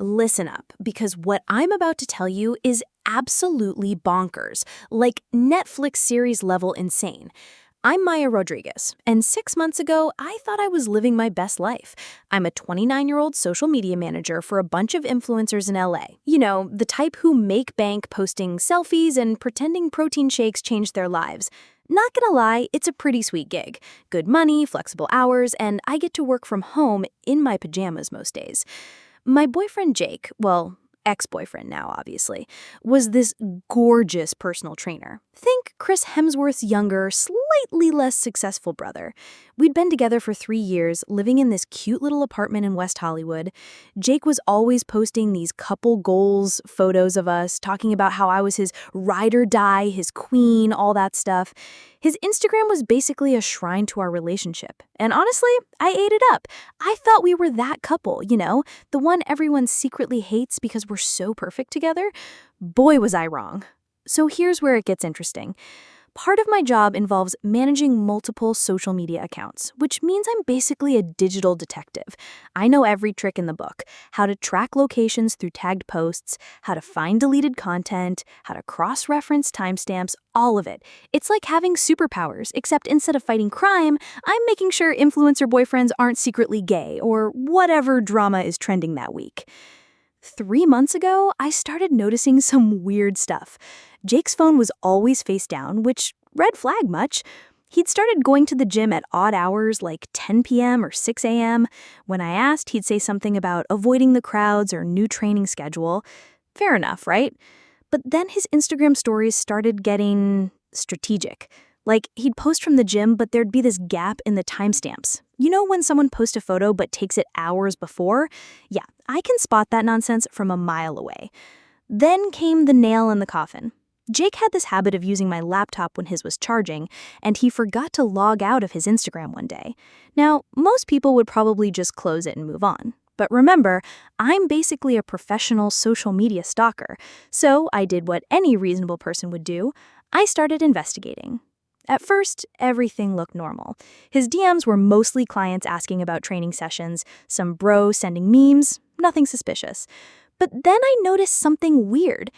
Listen up, because what I'm about to tell you is absolutely bonkers, like Netflix series level insane. I'm Maya Rodriguez, and 6 months ago, I thought I was living my best life. I'm a 29-year-old social media manager for a bunch of influencers in LA. You know, the type who make bank posting selfies and pretending protein shakes change their lives. Not gonna lie, it's a pretty sweet gig. Good money, flexible hours, and I get to work from home in my pajamas most days. My boyfriend Jake, well, ex-boyfriend now, obviously, was this gorgeous personal trainer. Think Chris Hemsworth's younger, slightly less successful brother. We'd been together for 3 years, living in this cute little apartment in West Hollywood. Jake was always posting these couple goals photos of us, talking about how I was his ride or die, his queen, all that stuff. His Instagram was basically a shrine to our relationship. And honestly, I ate it up. I thought we were that couple, the one everyone secretly hates because we're so perfect together. Boy, was I wrong. So here's where it gets interesting. Part of my job involves managing multiple social media accounts, which means I'm basically a digital detective. I know every trick in the book: how to track locations through tagged posts, how to find deleted content, how to cross-reference timestamps, all of it. It's like having superpowers, except instead of fighting crime, I'm making sure influencer boyfriends aren't secretly gay or whatever drama is trending that week. 3 months ago, I started noticing some weird stuff. Jake's phone was always face down, which red flag much. He'd started going to the gym at odd hours like 10 p.m. or 6 a.m. When I asked, he'd say something about avoiding the crowds or new training schedule. Fair enough, right? But then his Instagram stories started getting strategic. Like, he'd post from the gym, but there'd be this gap in the timestamps. You know when someone posts a photo but takes it hours before? Yeah, I can spot that nonsense from a mile away. Then came the nail in the coffin. Jake had this habit of using my laptop when his was charging, and he forgot to log out of his Instagram one day. Now, most people would probably just close it and move on. But remember, I'm basically a professional social media stalker, so I did what any reasonable person would do. I started investigating. At first, everything looked normal. His DMs were mostly clients asking about training sessions, some bro sending memes, nothing suspicious. But then I noticed something weird.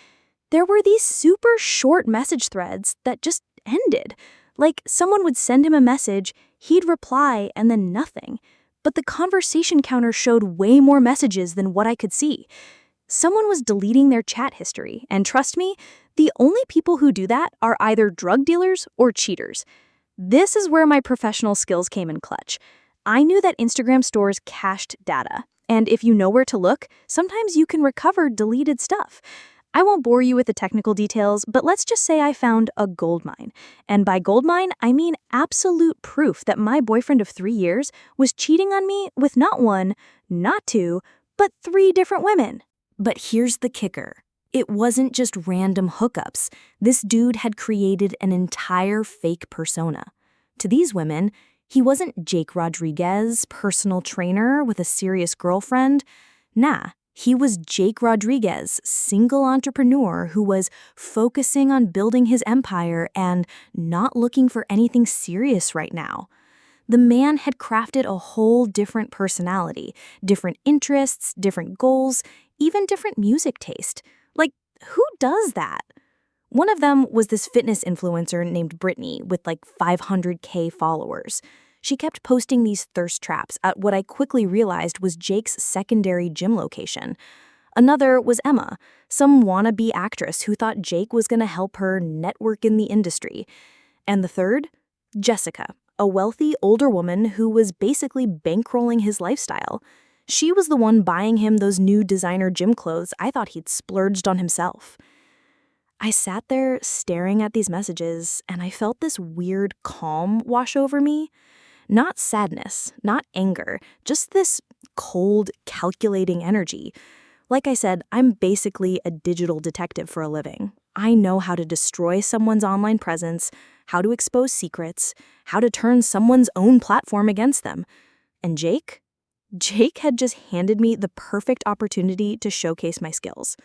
There were these super short message threads that just ended. Like, someone would send him a message, he'd reply, and then nothing. But the conversation counter showed way more messages than what I could see. Someone was deleting their chat history, and trust me, the only people who do that are either drug dealers or cheaters. This is where my professional skills came in clutch. I knew that Instagram stores cached data, and if you know where to look, sometimes you can recover deleted stuff. I won't bore you with the technical details, but let's just say I found a goldmine. And by goldmine, I mean absolute proof that my boyfriend of 3 years was cheating on me with not one, not two, but 3 different women. But here's the kicker. It wasn't just random hookups. This dude had created an entire fake persona. To these women, he wasn't Jake Rodriguez, personal trainer with a serious girlfriend. Nah, he was Jake Rodriguez, single entrepreneur who was focusing on building his empire and not looking for anything serious right now. The man had crafted a whole different personality, different interests, different goals, even different music taste. Like, who does that? One of them was this fitness influencer named Brittany with like 500K followers. She kept posting these thirst traps at what I quickly realized was Jake's secondary gym location. Another was Emma, some wannabe actress who thought Jake was going to help her network in the industry. And the third? Jessica, a wealthy older woman who was basically bankrolling his lifestyle. She was the one buying him those new designer gym clothes I thought he'd splurged on himself. I sat there staring at these messages, and I felt this weird calm wash over me. Not sadness, not anger, just this cold, calculating energy. Like I said, I'm basically a digital detective for a living. I know how to destroy someone's online presence, how to expose secrets, how to turn someone's own platform against them. And Jake had just handed me the perfect opportunity to showcase my skills.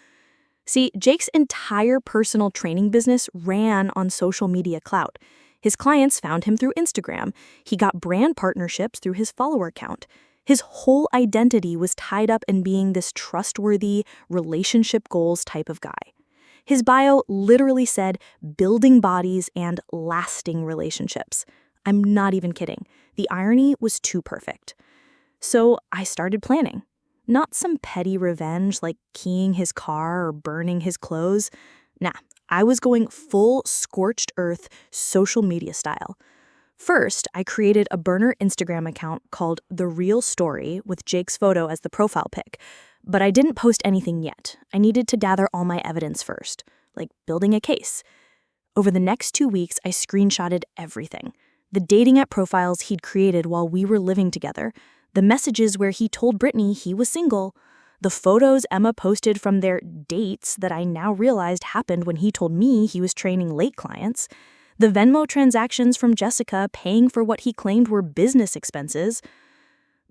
See, Jake's entire personal training business ran on social media clout. His clients found him through Instagram. He got brand partnerships through his follower count. His whole identity was tied up in being this trustworthy, relationship goals type of guy. His bio literally said building bodies and lasting relationships. I'm not even kidding. The irony was too perfect. So I started planning. Not some petty revenge like keying his car or burning his clothes. Nah, I was going full scorched earth social media style. First, I created a burner Instagram account called The Real Story with Jake's photo as the profile pic. But I didn't post anything yet. I needed to gather all my evidence first, like building a case. Over the next 2 weeks, I screenshotted everything. The dating app profiles he'd created while we were living together, the messages where he told Brittany he was single, the photos Emma posted from their dates that I now realized happened when he told me he was training late clients, the Venmo transactions from Jessica paying for what he claimed were business expenses.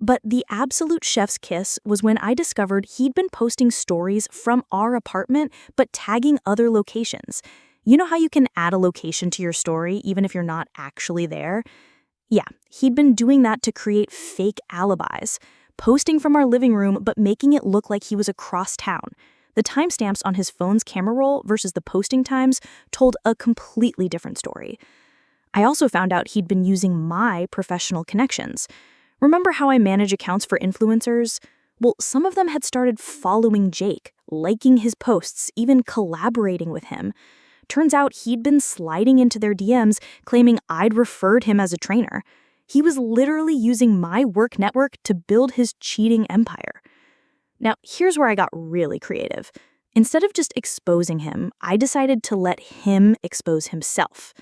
But the absolute chef's kiss was when I discovered he'd been posting stories from our apartment, but tagging other locations. You know how you can add a location to your story even if you're not actually there? Yeah, he'd been doing that to create fake alibis, posting from our living room but making it look like he was across town. The timestamps on his phone's camera roll versus the posting times told a completely different story. I also found out he'd been using my professional connections. Remember how I manage accounts for influencers? Well, some of them had started following Jake, liking his posts, even collaborating with him. Turns out he'd been sliding into their DMs claiming I'd referred him as a trainer. He was literally using my work network to build his cheating empire. Now, here's where I got really creative. Instead of just exposing him, I decided to let him expose himself.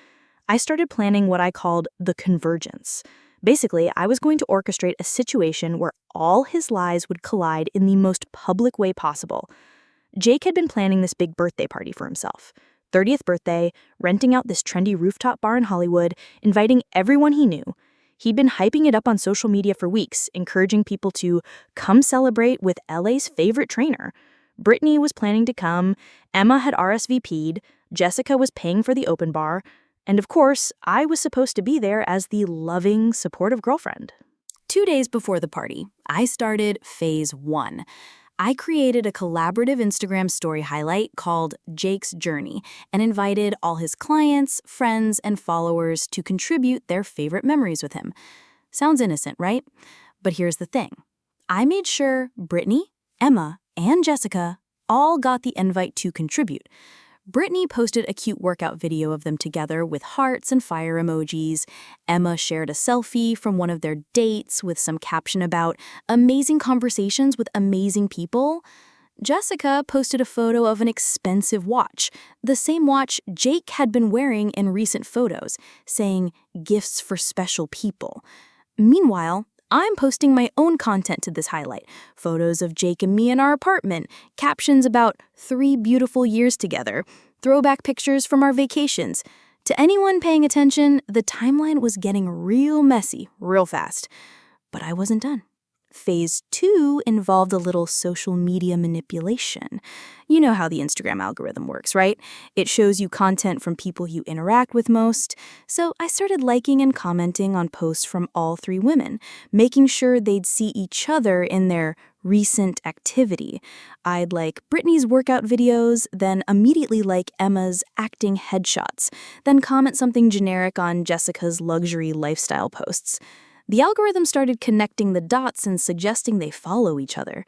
I started planning what I called the convergence. Basically, I was going to orchestrate a situation where all his lies would collide in the most public way possible. Jake had been planning this big birthday party for himself. 30th birthday, renting out this trendy rooftop bar in Hollywood, inviting everyone he knew. He'd been hyping it up on social media for weeks, encouraging people to come celebrate with LA's favorite trainer. Brittany was planning to come, Emma had RSVP'd, Jessica was paying for the open bar, and of course, I was supposed to be there as the loving, supportive girlfriend. 2 days before the party, I started phase 1. I created a collaborative Instagram story highlight called Jake's Journey and invited all his clients, friends, and followers to contribute their favorite memories with him. Sounds innocent, right? But here's the thing. I made sure Brittany, Emma, and Jessica all got the invite to contribute. Brittany posted a cute workout video of them together with hearts and fire emojis. Emma shared a selfie from one of their dates with some caption about amazing conversations with amazing people. Jessica posted a photo of an expensive watch, the same watch Jake had been wearing in recent photos, saying gifts for special people. Meanwhile, I'm posting my own content to this highlight, photos of Jake and me in our apartment, captions about 3 beautiful years together, throwback pictures from our vacations. To anyone paying attention, the timeline was getting real messy, real fast. But I wasn't done. Phase 2 involved a little social media manipulation. You know how the Instagram algorithm works, right? It shows you content from people you interact with most. So I started liking and commenting on posts from all 3 women, making sure they'd see each other in their recent activity. I'd like Brittany's workout videos, then immediately like Emma's acting headshots, then comment something generic on Jessica's luxury lifestyle posts. The algorithm started connecting the dots and suggesting they follow each other.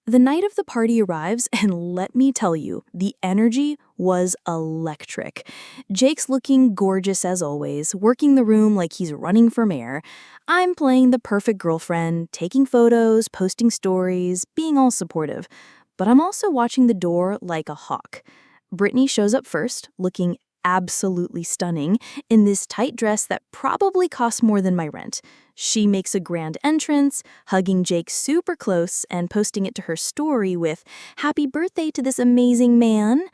The night of the party arrives, and let me tell you, the energy was electric. Jake's looking gorgeous as always, working the room like he's running from air. I'm playing the perfect girlfriend, taking photos, posting stories, being all supportive. But I'm also watching the door like a hawk. Brittany shows up first, looking absolutely stunning, in this tight dress that probably cost more than my rent. She makes a grand entrance, hugging Jake super close and posting it to her story with, "Happy birthday to this amazing man."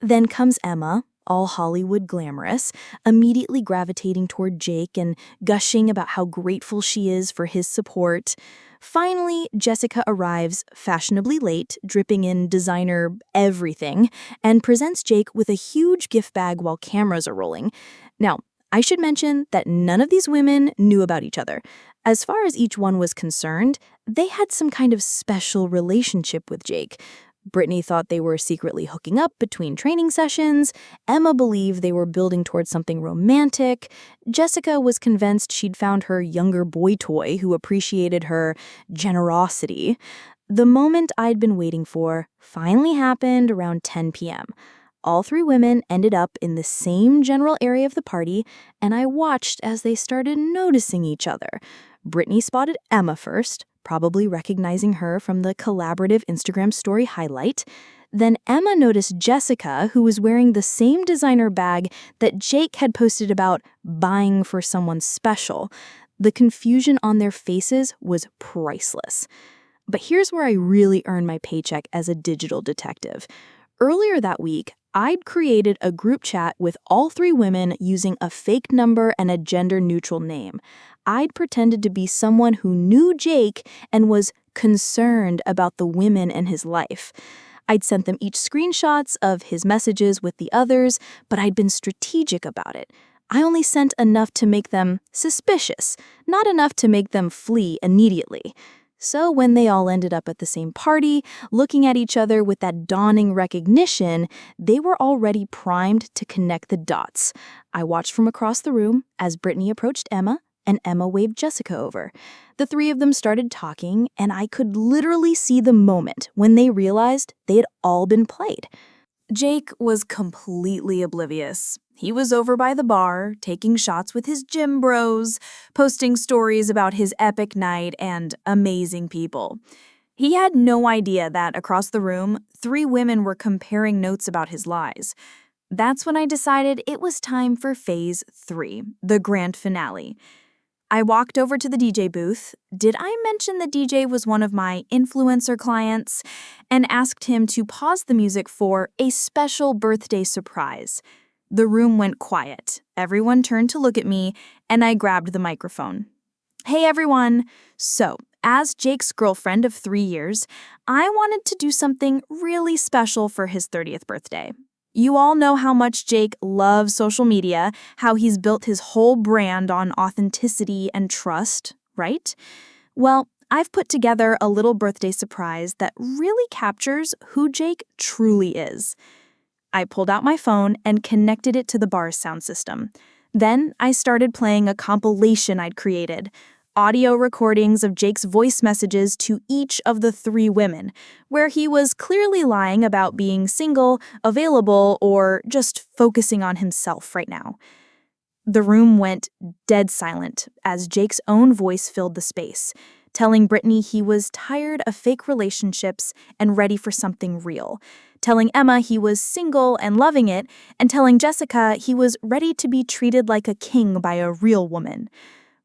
Then comes Emma, all Hollywood glamorous, immediately gravitating toward Jake and gushing about how grateful she is for his support. Finally, Jessica arrives, fashionably late, dripping in designer everything, and presents Jake with a huge gift bag while cameras are rolling. Now, I should mention that none of these women knew about each other. As far as each one was concerned, they had some kind of special relationship with Jake. Brittany thought they were secretly hooking up between training sessions. Emma believed they were building towards something romantic. Jessica was convinced she'd found her younger boy toy who appreciated her generosity. The moment I'd been waiting for finally happened around 10 p.m. All three women ended up in the same general area of the party, and I watched as they started noticing each other. Brittany spotted Emma first, probably recognizing her from the collaborative Instagram story highlight. Then Emma noticed Jessica, who was wearing the same designer bag that Jake had posted about buying for someone special. The confusion on their faces was priceless. But here's where I really earned my paycheck as a digital detective. Earlier that week, I'd created a group chat with all three women using a fake number and a gender-neutral name. I'd pretended to be someone who knew Jake and was concerned about the women in his life. I'd sent them each screenshots of his messages with the others, but I'd been strategic about it. I only sent enough to make them suspicious, not enough to make them flee immediately. So when they all ended up at the same party, looking at each other with that dawning recognition, they were already primed to connect the dots. I watched from across the room as Brittany approached Emma, and Emma waved Jessica over. The three of them started talking, and I could literally see the moment when they realized they had all been played. Jake was completely oblivious. He was over by the bar, taking shots with his gym bros, posting stories about his epic night and amazing people. He had no idea that across the room, three women were comparing notes about his lies. That's when I decided it was time for Phase 3, the grand finale. I walked over to the DJ booth. Did I mention the DJ was one of my influencer clients? And asked him to pause the music for a special birthday surprise. The room went quiet. Everyone turned to look at me, and I grabbed the microphone. Hey everyone! So, as Jake's girlfriend of 3 years, I wanted to do something really special for his 30th birthday. You all know how much Jake loves social media, how he's built his whole brand on authenticity and trust, right? Well, I've put together a little birthday surprise that really captures who Jake truly is. I pulled out my phone and connected it to the bar's sound system. Then I started playing a compilation I'd created. Audio recordings of Jake's voice messages to each of the three women, where he was clearly lying about being single, available, or just focusing on himself right now. The room went dead silent as Jake's own voice filled the space, telling Brittany he was tired of fake relationships and ready for something real, telling Emma he was single and loving it, and telling Jessica he was ready to be treated like a king by a real woman.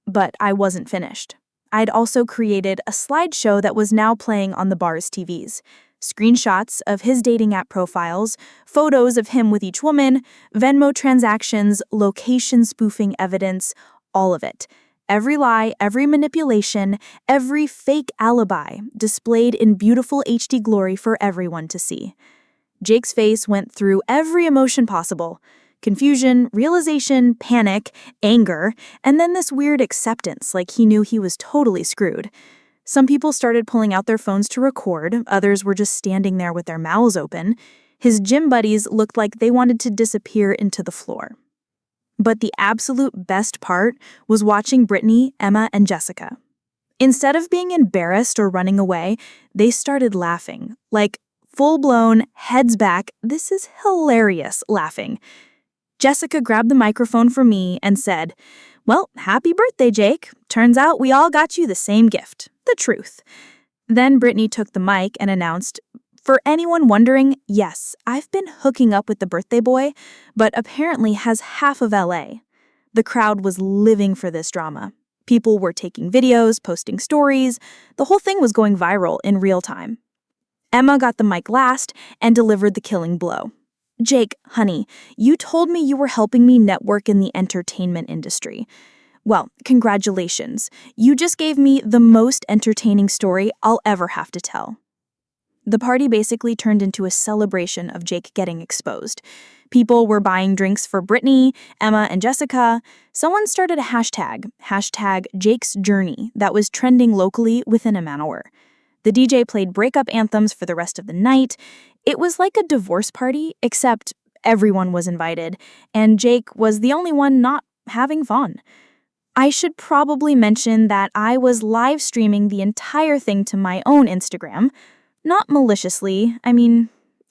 But I wasn't finished. I'd also created a slideshow that was now playing on the bar's TVs. Screenshots of his dating app profiles, photos of him with each woman, Venmo transactions, location spoofing evidence, all of it. Every lie, every manipulation, every fake alibi displayed in beautiful HD glory for everyone to see. Jake's face went through every emotion possible. Confusion, realization, panic, anger, and then this weird acceptance, like he knew he was totally screwed. Some people started pulling out their phones to record, others were just standing there with their mouths open. His gym buddies looked like they wanted to disappear into the floor. But the absolute best part was watching Brittany, Emma, and Jessica. Instead of being embarrassed or running away, they started laughing, like full-blown, heads back, this is hilarious laughing. Jessica grabbed the microphone from me and said, "Well, happy birthday, Jake. Turns out we all got you the same gift, the truth." Then Brittany took the mic and announced, "For anyone wondering, yes, I've been hooking up with the birthday boy, but apparently has half of LA." The crowd was living for this drama. People were taking videos, posting stories. The whole thing was going viral in real time. Emma got the mic last and delivered the killing blow. "Jake, honey, you told me you were helping me network in the entertainment industry. Well, congratulations. You just gave me the most entertaining story I'll ever have to tell." The party basically turned into a celebration of Jake getting exposed. People were buying drinks for Brittany, Emma, and Jessica. Someone started a hashtag Jake's Journey, that was trending locally within an hour. The DJ played breakup anthems for the rest of the night. It was like a divorce party, except everyone was invited, and Jake was the only one not having fun. I should probably mention that I was live streaming the entire thing to my own Instagram. Not maliciously,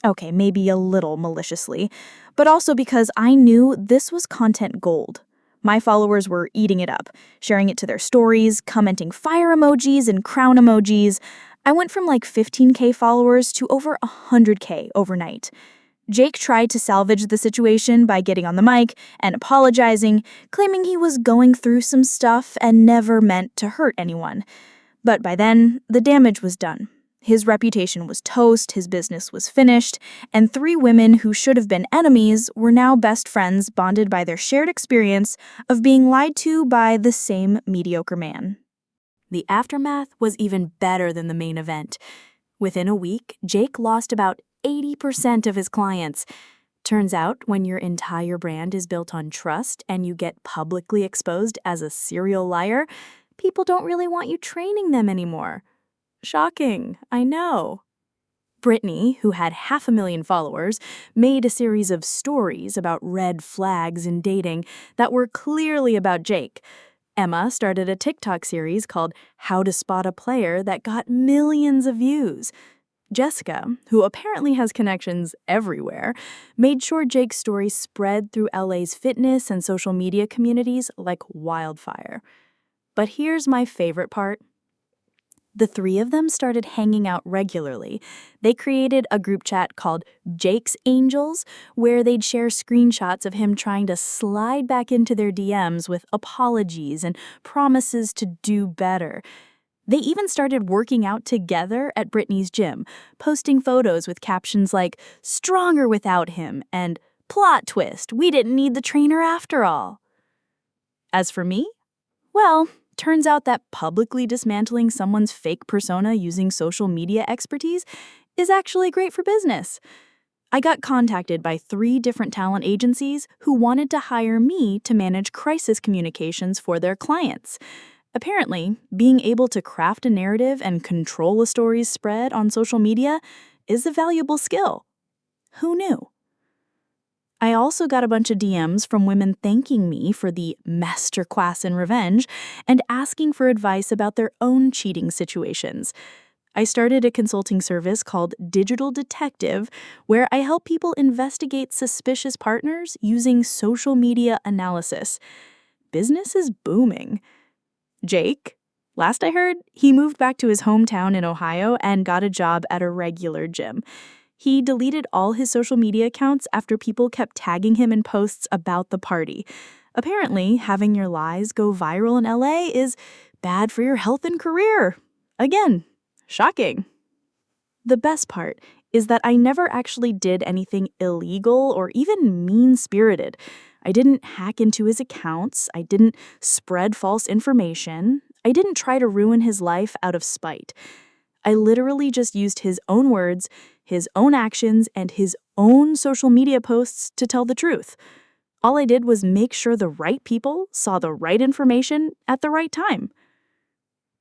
okay, maybe a little maliciously, but also because I knew this was content gold. My followers were eating it up, sharing it to their stories, commenting fire emojis and crown emojis. I went from like 15K followers to over 100K overnight. Jake tried to salvage the situation by getting on the mic and apologizing, claiming he was going through some stuff and never meant to hurt anyone. But by then, the damage was done. His reputation was toast, his business was finished, and 3 women who should have been enemies were now best friends bonded by their shared experience of being lied to by the same mediocre man. The aftermath was even better than the main event. Within a week, Jake lost about 80% of his clients. Turns out, when your entire brand is built on trust and you get publicly exposed as a serial liar, people don't really want you training them anymore. Shocking, I know. Brittany, who had 500,000 followers, made a series of stories about red flags in dating that were clearly about Jake. Emma started a TikTok series called How to Spot a Player that got millions of views. Jessica, who apparently has connections everywhere, made sure Jake's story spread through LA's fitness and social media communities like wildfire. But here's my favorite part. The 3 of them started hanging out regularly. They created a group chat called Jake's Angels, where they'd share screenshots of him trying to slide back into their DMs with apologies and promises to do better. They even started working out together at Brittany's gym, posting photos with captions like, "Stronger without him," and "Plot twist, we didn't need the trainer after all." As for me, well, turns out that publicly dismantling someone's fake persona using social media expertise is actually great for business. I got contacted by 3 different talent agencies who wanted to hire me to manage crisis communications for their clients. Apparently, being able to craft a narrative and control a story's spread on social media is a valuable skill. Who knew? I also got a bunch of DMs from women thanking me for the masterclass in revenge and asking for advice about their own cheating situations. I started a consulting service called Digital Detective, where I help people investigate suspicious partners using social media analysis. Business is booming. Jake, last I heard, he moved back to his hometown in Ohio and got a job at a regular gym. He deleted all his social media accounts after people kept tagging him in posts about the party. Apparently, having your lies go viral in LA is bad for your health and career. Again, shocking. The best part is that I never actually did anything illegal or even mean-spirited. I didn't hack into his accounts. I didn't spread false information. I didn't try to ruin his life out of spite. I literally just used his own words, his own actions, and his own social media posts to tell the truth. All I did was make sure the right people saw the right information at the right time.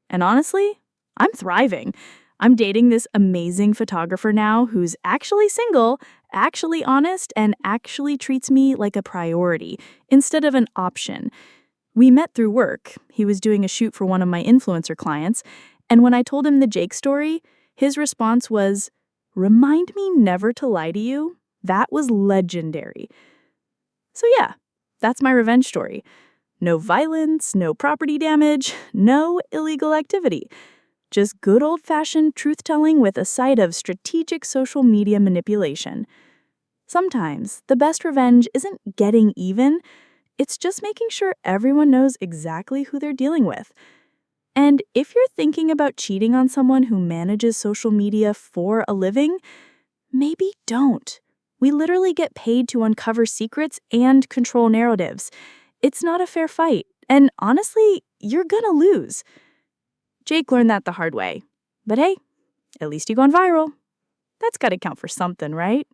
And honestly, I'm thriving. I'm dating this amazing photographer now who's actually single, actually honest, and actually treats me like a priority instead of an option. We met through work. He was doing a shoot for one of my influencer clients, and when I told him the Jake story, his response was, "Remind me never to lie to you." That was legendary. So yeah, that's my revenge story. No violence, no property damage, no illegal activity. Just good old-fashioned truth-telling with a side of strategic social media manipulation. Sometimes, the best revenge isn't getting even, it's just making sure everyone knows exactly who they're dealing with. And if you're thinking about cheating on someone who manages social media for a living, maybe don't. We literally get paid to uncover secrets and control narratives. It's not a fair fight, and honestly, you're gonna lose. Jake learned that the hard way. But hey, at least you gone viral. That's gotta count for something, right?